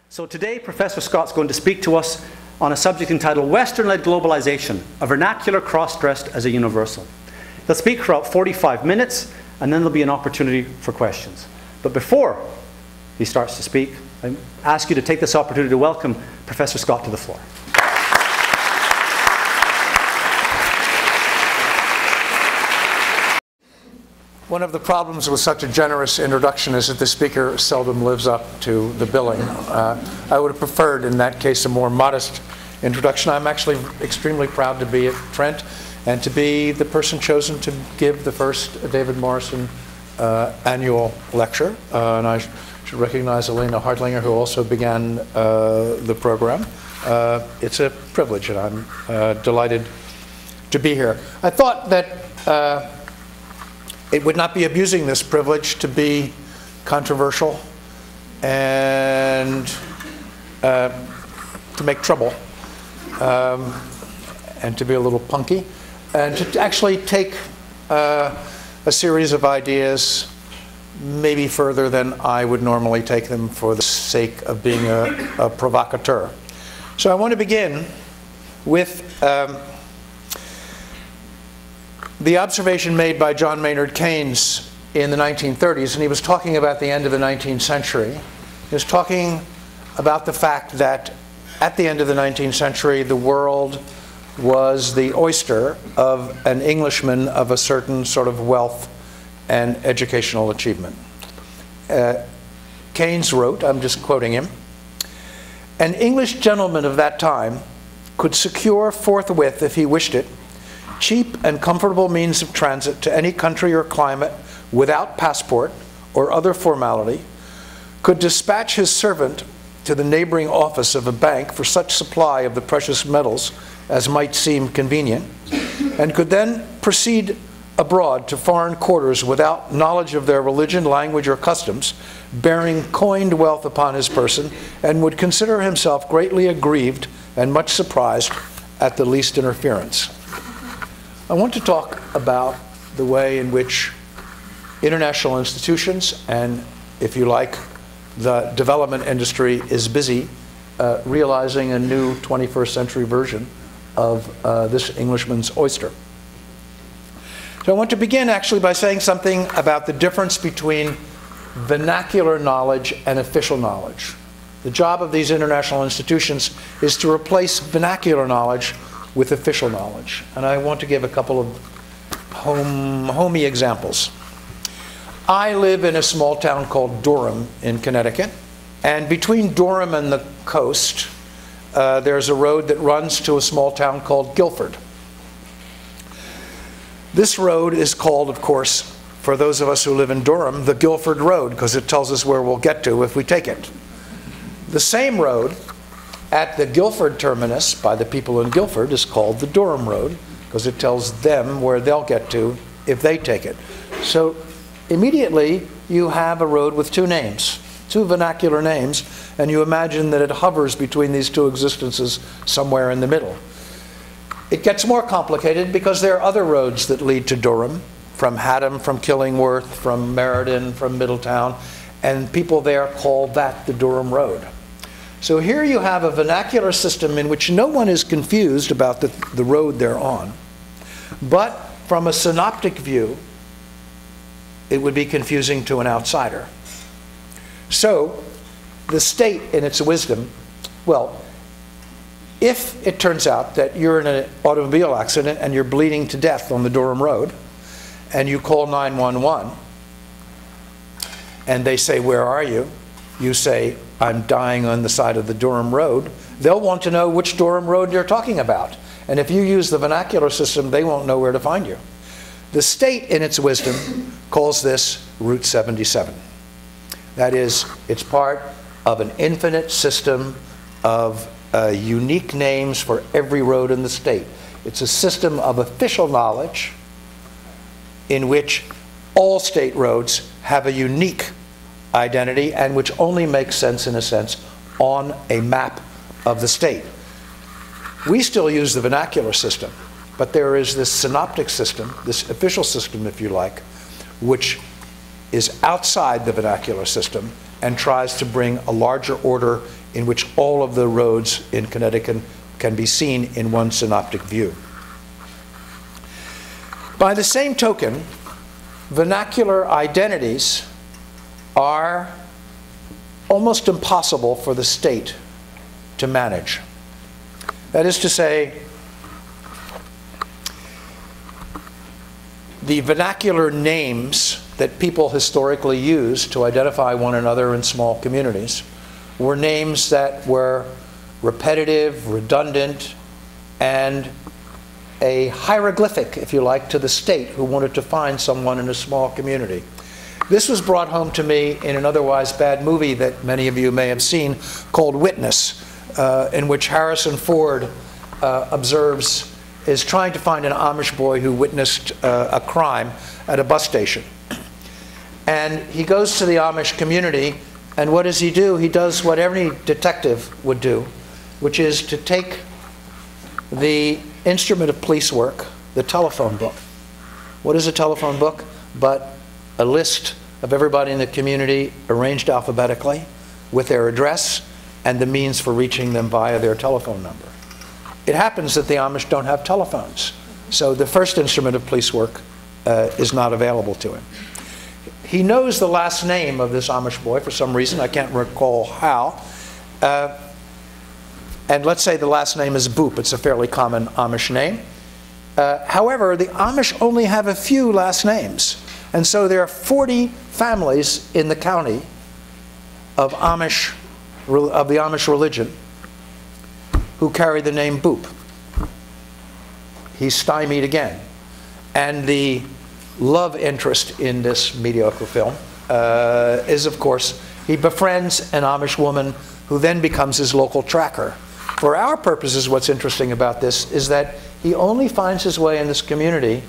So today, Professor Scott's going to speak to us on a subject entitled Western-led globalization, a vernacular cross-dressed as a universal. He'll speak for about 45 minutes, and then there'll be an opportunity for questions. But before he starts to speak, I ask you to take this opportunity to welcome Professor Scott to the floor. One of the problems with such a generous introduction is that the speaker seldom lives up to the billing. I would have preferred, in that case, a more modest introduction. I'm actually extremely proud to be at Trent and to be the person chosen to give the first David Morrison annual lecture. And I should recognize Elena Hartlinger, who also began the program. It's a privilege, and I'm delighted to be here. I thought that it would not be abusing this privilege to be controversial and to make trouble and to be a little punky and to actually take a series of ideas maybe further than I would normally take them for the sake of being a provocateur. So I want to begin with the observation made by John Maynard Keynes in the 1930s, and he was talking about the end of the 19th century. He was talking about the fact that at the end of the 19th century, the world was the oyster of an Englishman of a certain sort of wealth and educational achievement. Keynes wrote, I'm just quoting him, "An English gentleman of that time could secure forthwith, if he wished it, cheap and comfortable means of transit to any country or climate without passport or other formality, could dispatch his servant to the neighboring office of a bank for such supply of the precious metals as might seem convenient, and could then proceed abroad to foreign quarters without knowledge of their religion, language, or customs, bearing coined wealth upon his person, and would consider himself greatly aggrieved and much surprised at the least interference." I want to talk about the way in which international institutions and, if you like, the development industry is busy realizing a new 21st century version of this Englishman's oyster. So I want to begin actually by saying something about the difference between vernacular knowledge and official knowledge. The job of these international institutions is to replace vernacular knowledge with official knowledge. And I want to give a couple of homey examples. I live in a small town called Durham in Connecticut. And between Durham and the coast, there's a road that runs to a small town called Guilford. This road is called, of course, for those of us who live in Durham, the Guilford Road, because it tells us where we'll get to if we take it. The same road at the Guilford terminus by the people in Guilford is called the Durham Road, because it tells them where they'll get to if they take it. So immediately you have a road with two names, two vernacular names, and you imagine that it hovers between these two existences somewhere in the middle. It gets more complicated because there are other roads that lead to Durham, from Haddam, from Killingworth, from Meriden, from Middletown, and people there call that the Durham Road. So here you have a vernacular system in which no one is confused about the road they're on. But from a synoptic view, it would be confusing to an outsider. So the state, in its wisdom, well, if it turns out that you're in an automobile accident and you're bleeding to death on the Durham Road, and you call 911, and they say, "Where are you?" You say, "I'm dying on the side of the Durham Road," they'll want to know which Durham Road you're talking about. And if you use the vernacular system, they won't know where to find you. The state, in its wisdom, calls this Route 77. That is, it's part of an infinite system of unique names for every road in the state. It's a system of official knowledge in which all state roads have a unique identity and which only makes sense, in a sense, on a map of the state. We still use the vernacular system, but there is this synoptic system, this official system, if you like, which is outside the vernacular system and tries to bring a larger order in which all of the roads in Connecticut can be seen in one synoptic view. By the same token, vernacular identities are almost impossible for the state to manage. That is to say, the vernacular names that people historically used to identify one another in small communities were names that were repetitive, redundant, and a hieroglyphic, if you like, to the state who wanted to find someone in a small community. This was brought home to me in an otherwise bad movie that many of you may have seen called Witness, in which Harrison Ford is trying to find an Amish boy who witnessed a crime at a bus station. And he goes to the Amish community, and what does he do? He does what every detective would do, which is to take the instrument of police work, the telephone book. What is a telephone book but a list of everybody in the community arranged alphabetically with their address and the means for reaching them via their telephone number. It happens that the Amish don't have telephones, so the first instrument of police work is not available to him. He knows the last name of this Amish boy for some reason, I can't recall how. And let's say the last name is Boop. It's a fairly common Amish name. However, the Amish only have a few last names. And so there are 40 families in the county of the Amish religion who carry the name Boop. He's stymied again. And the love interest in this mediocre film is, of course, he befriends an Amish woman who then becomes his local tracker. For our purposes, what's interesting about this is that he only finds his way in this community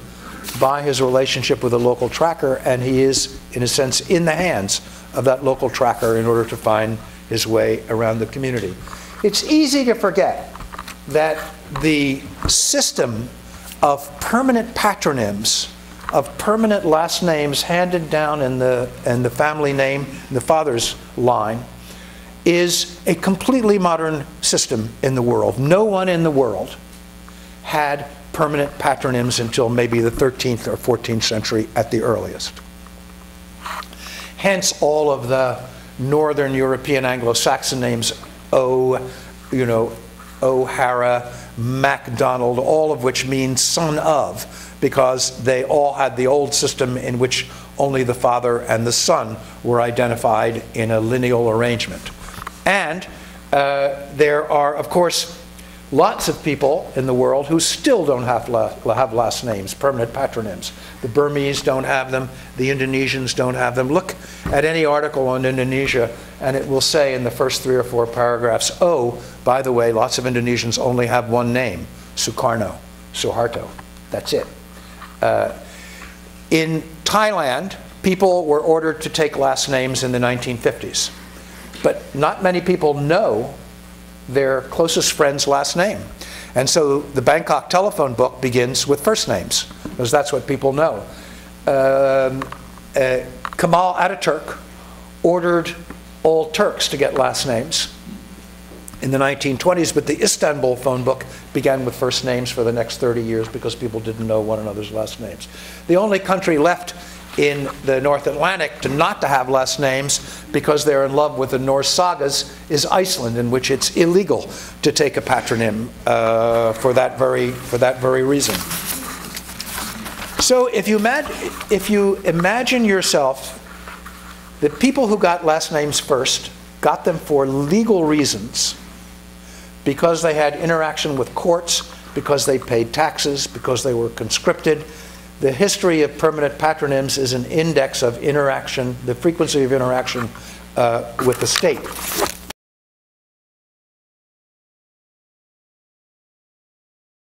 by his relationship with a local tracker, and he is, in a sense, in the hands of that local tracker in order to find his way around the community. It's easy to forget that the system of permanent patronyms, of permanent last names handed down in the family name, in the father's line, is a completely modern system in the world. No one in the world had permanent patronyms until maybe the 13th or 14th century at the earliest. Hence all of the Northern European Anglo-Saxon names, O'Hara, MacDonald, all of which mean son of, because they all had the old system in which only the father and the son were identified in a lineal arrangement. And there are, of course, lots of people in the world who still don't have last names, permanent patronyms. The Burmese don't have them. The Indonesians don't have them. Look at any article on Indonesia, and it will say in the first 3 or 4 paragraphs, oh, by the way, lots of Indonesians only have one name, Sukarno, Suharto. That's it. In Thailand, people were ordered to take last names in the 1950s. But not many people know their closest friend's last name. And so the Bangkok telephone book begins with first names, because that's what people know. Kemal Ataturk ordered all Turks to get last names in the 1920s, but the Istanbul phone book began with first names for the next 30 years because people didn't know one another's last names. The only country left in the North Atlantic to not to have last names because they're in love with the Norse sagas is Iceland, in which it's illegal to take a patronym for that very reason. So if you imagine yourself, the people who got last names first got them for legal reasons, because they had interaction with courts, because they paid taxes, because they were conscripted. The history of permanent patronyms is an index of interaction, the frequency of interaction with the state.